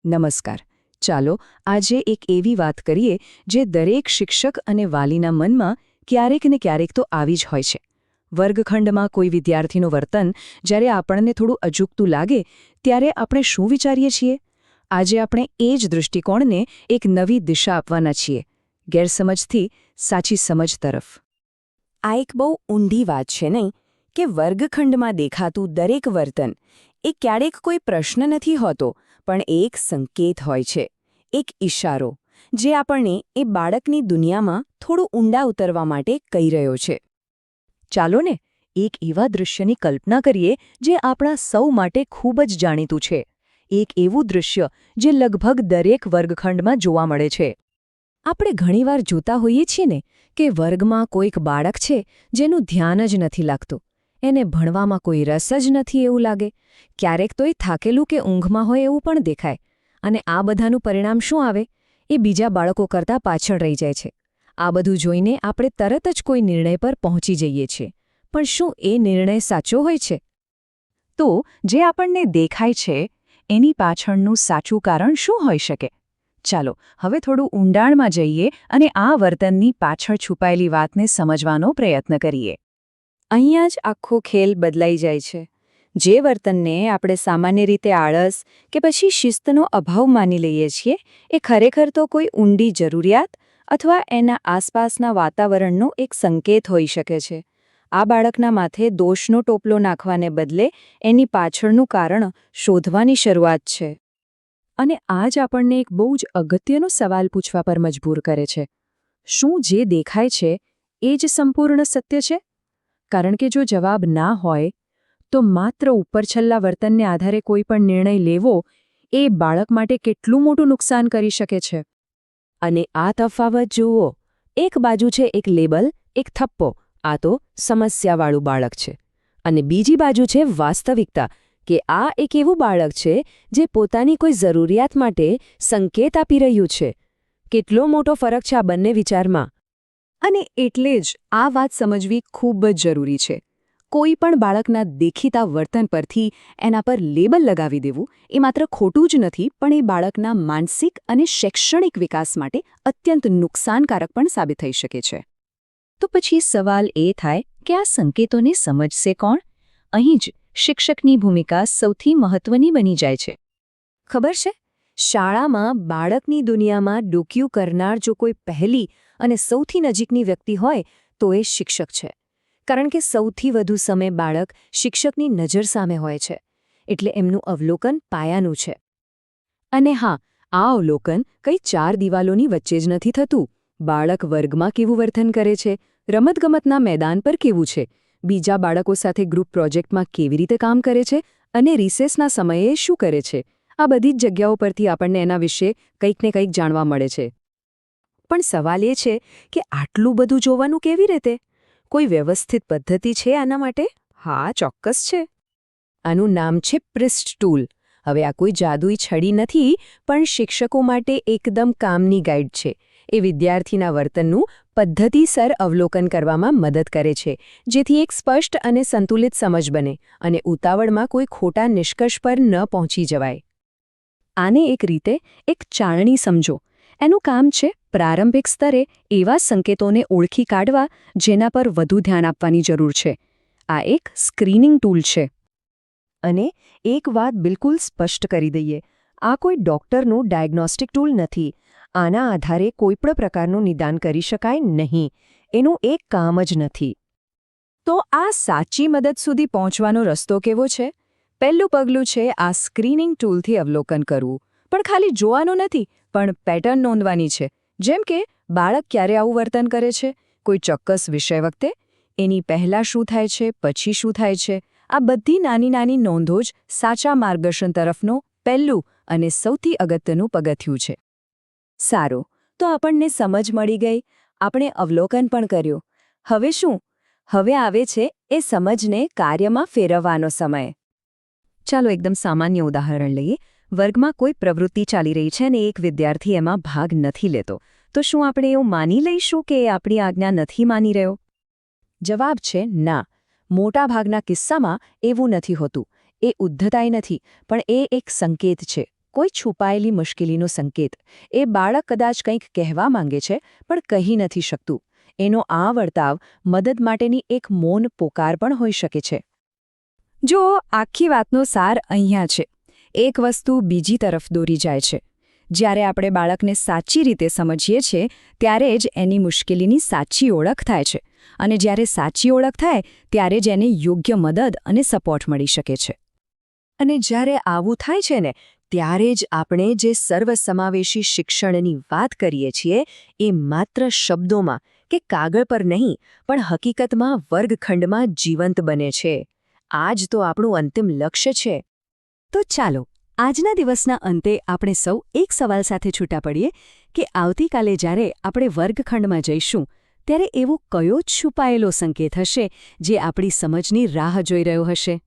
નમસ્કાર. ચાલો આજે એક એવી વાત કરીએ જે દરેક શિક્ષક અને વાલીના મનમાં ક્યારેક ને ક્યારેક તો આવી જ હોય છે. વર્ગખંડમાં કોઈ વિદ્યાર્થીનું વર્તન જ્યારે આપણને થોડું અજુગતું લાગે ત્યારે આપણે શું વિચારીએ છીએ? આજે આપણે એ જ દૃષ્ટિકોણને એક નવી દિશા આપવાના છીએ, ગેરસમજથી સાચી સમજ તરફ. આ એક બહુ ઊંડી વાત છે નહીં, કે વર્ગખંડમાં દેખાતું દરેક વર્તન એ ક્યારેક કોઈ પ્રશ્ન નથી હોતો, પણ એક સંકેત હોય છે, એક ઇશારો, જે આપણને એ બાળકની દુનિયામાં થોડું ઊંડા ઉતરવા માટે કહી રહ્યો છે. ચાલો ને એક એવા દૃશ્યની કલ્પના કરીએ જે આપણા સૌ માટે ખૂબ જ જાણીતું છે. એક એવું દૃશ્ય જે લગભગ દરેક વર્ગખંડમાં જોવા મળે છે. આપણે ઘણીવાર જોતા હોઈએ છીએ ને કે વર્ગમાં કોઈક બાળક છે જેનું ધ્યાન જ નથી લાગતું. એને ભણવામાં કોઈ રસ જ નથી એવું લાગે. ક્યારેક તો એ થાકેલું કે ઊંઘમાં હોય એવું પણ દેખાય. અને આ બધાનું પરિણામ શું આવે? એ બીજા બાળકો કરતાં પાછળ રહી જાય છે. આ બધું જોઈને આપણે તરત જ કોઈ નિર્ણય પર પહોંચી જઈએ છીએ. પણ શું એ નિર્ણય સાચો હોય છે? તો જે આપણને દેખાય છે એની પાછળનું સાચું કારણ શું હોઈ શકે? ચાલો હવે થોડું ઊંડાણમાં જઈએ અને આ વર્તનની પાછળ છુપાયેલી વાતને સમજવાનો પ્રયત્ન કરીએ. અહીંયા જ આખો ખેલ બદલાઈ જાય છે. જે વર્તનને આપણે સામાન્ય રીતે આળસ કે પછી શિસ્તનો અભાવ માની લઈએ છીએ, એ ખરેખર તો કોઈ ઊંડી જરૂરિયાત અથવા એના આસપાસના વાતાવરણનો એક સંકેત હોઈ શકે છે. આ બાળકના માથે દોષનો ટોપલો નાખવાને બદલે એની પાછળનું કારણ શોધવાની શરૂઆત છે. અને આ જ આપણને એક બહુ જ અગત્યનો સવાલ પૂછવા પર મજબૂર કરે છે. શું જે દેખાય છે એ જ સંપૂર્ણ સત્ય છે? કારણ કે જો જવાબ ના હોય, તો માત્ર ઉપરછલ્લા વર્તનને આધારે કોઈ પણ નિર્ણય લેવો એ બાળક માટે કેટલું મોટું નુકસાન કરી શકે છે. અને આ તફાવત જુઓ. એક બાજુ છે એક લેબલ, એક થપ્પો, આ તો સમસ્યાવાળું બાળક છે. અને બીજી બાજુ છે વાસ્તવિકતા, કે આ એક એવું બાળક છે જે પોતાની કોઈ જરૂરિયાત માટે સંકેત આપી રહ્યું છે. કેટલો મોટો ફરક છે આ બંને વિચારમાં. અને એટલે જ આ વાત સમજવી ખૂબ જ જરૂરી છે. કોઈ પણ બાળકના દેખીતા વર્તન પરથી એના પર લેબલ લગાવી દેવું એ માત્ર ખોટું જ નથી, પણ એ બાળકના માનસિક અને શૈક્ષણિક વિકાસ માટે અત્યંત નુકસાનકારક પણ સાબિત થઈ શકે છે. તો પછી સવાલ એ થાય કે આ સંકેતોને સમજશે કોણ? અહીં જ શિક્ષકની ભૂમિકા સૌથી મહત્વની બની જાય છે. ખબર છે, શાળામાં બાળકની દુનિયામાં ડોકિયું કરનાર જો કોઈ પહેલી અને સૌથી નજીકની વ્યક્તિ હોય તો એ શિક્ષક છે. કારણ કે સૌથી વધુ સમય બાળક શિક્ષકની નજર સામે હોય છે. એટલે એમનું અવલોકન પાયાનું છે. અને હા, આ અવલોકન કંઈ 4 દિવાલોની વચ્ચે જ નથી થતું. બાળક વર્ગમાં કેવું વર્તન કરે છે, રમતગમતના મેદાન પર કેવું છે, બીજા બાળકો સાથે ગ્રુપ પ્રોજેક્ટમાં કેવી રીતે કામ કરે છે અને રિસેસના સમયે શું કરે છે, આ બધી જ જગ્યાઓ પરથી આપણને એના વિશે કંઈક ને કંઈક જાણવા મળે છે. પણ સવાલ એ છે કે આટલું બધું જોવાનું કેવી રીતે? કોઈ વ્યવસ્થિત પદ્ધતિ છે આના માટે? હા, ચોક્કસ છે. આનું નામ છે પ્રિસ્ટ ટૂલ. હવે આ કોઈ જાદુઈ છડી નથી, પણ શિક્ષકો માટે એકદમ કામની ગાઈડ છે. એ વિદ્યાર્થીના વર્તનનું પદ્ધતિસર અવલોકન કરવામાં મદદ કરે છે, જેથી એક સ્પષ્ટ અને સંતુલિત સમજ બને અને ઉતાવળમાં કોઈ ખોટા નિષ્કર્ષ પર ન પહોંચી જવાય. આને એક રીતે એક ચાળણી સમજો. એનું કામ છે પ્રારંભિક સ્તરે એવા સંકેતોને ઓળખી કાઢવા જેના પર વધુ ધ્યાન આપવાની જરૂર છે. આ એક સ્ક્રીનિંગ ટૂલ છે. અને એક વાત બિલકુલ સ્પષ્ટ કરી દઈએ, આ કોઈ ડૉક્ટરનું ડાયગ્નોસ્ટિક ટૂલ નથી. આના આધારે કોઈપણ પ્રકારનું નિદાન કરી શકાય નહીં. એનું એક કામ જ નથી. તો આ સાચી મદદ સુધી પહોંચવાનો રસ્તો કેવો છે? પહેલું પગલું છે આ સ્ક્રીનિંગ ટૂલથી અવલોકન કરવું. પણ ખાલી જોવાનું નથી, પણ પેટર્ન નોંધવાની છે. જેમ કે બાળક ક્યારે આવું વર્તન કરે છે, કોઈ ચોક્કસ વિષય વખતે, એની પહેલાં શું થાય છે, પછી શું થાય છે. આ બધી નાની નાની નોંધો જ સાચા માર્ગદર્શન તરફનો પહેલું અને સૌથી અગત્યનું પગથિયું છે. સારું, તો આપણને સમજ મળી ગઈ, આપણે અવલોકન પણ કર્યું. હવે શું? હવે આવે છે એ સમજને કાર્યમાં ફેરવવાનો સમય. ચાલો એકદમ સામાન્ય ઉદાહરણ લઈએ. વર્ગમાં કોઈ પ્રવૃત્તિ ચાલી રહી છે અને એક વિદ્યાર્થી એમાં ભાગ નથી લેતો. તો શું આપણે એવું માની લઈશું કે એ આપણી આજ્ઞા નથી માની રહ્યો? જવાબ છે ના. મોટાભાગના કિસ્સામાં એવું નથી હોતું. એ ઉદ્ધતાઈ નથી, પણ એ એક સંકેત છે. કોઈ છુપાયેલી મુશ્કેલીનો સંકેત. એ બાળક કદાચ કંઈક કહેવા માંગે છે પણ કહી નથી શકતું. એનો આ વર્તાવ મદદ માટેની એક મૌન પોકાર પણ હોઈ શકે છે. જો આખી વાતનો સાર અહીંયા છે. એક વસ્તુ બીજી તરફ દોરી જાય છે. જ્યારે આપણે બાળકને સાચી રીતે સમજીએ છીએ ત્યારે જ એની મુશ્કેલીની સાચી ઓળખ થાય છે. અને જ્યારે સાચી ઓળખ થાય ત્યારે જ એને યોગ્ય મદદ અને સપોર્ટ મળી શકે છે. અને જ્યારે આવું થાય છે ને ત્યારે જ આપણે જે સર્વસમાવેશી શિક્ષણની વાત કરીએ છીએ એ માત્ર શબ્દોમાં કે કાગળ પર નહીં પણ હકીકતમાં વર્ગખંડમાં જીવંત બને છે. આ જ તો આપણું અંતિમ લક્ષ્ય છે. તો ચાલો આજના દિવસના અંતે આપણે સૌ એક સવાલ સાથે છૂટા પડીએ કે આવતીકાલે જ્યારે આપણે વર્ગખંડમાં જઈશું ત્યારે એવો કયો છુપાયેલો સંકેત હશે જે આપણી સમજની રાહ જોઈ રહ્યો હશે.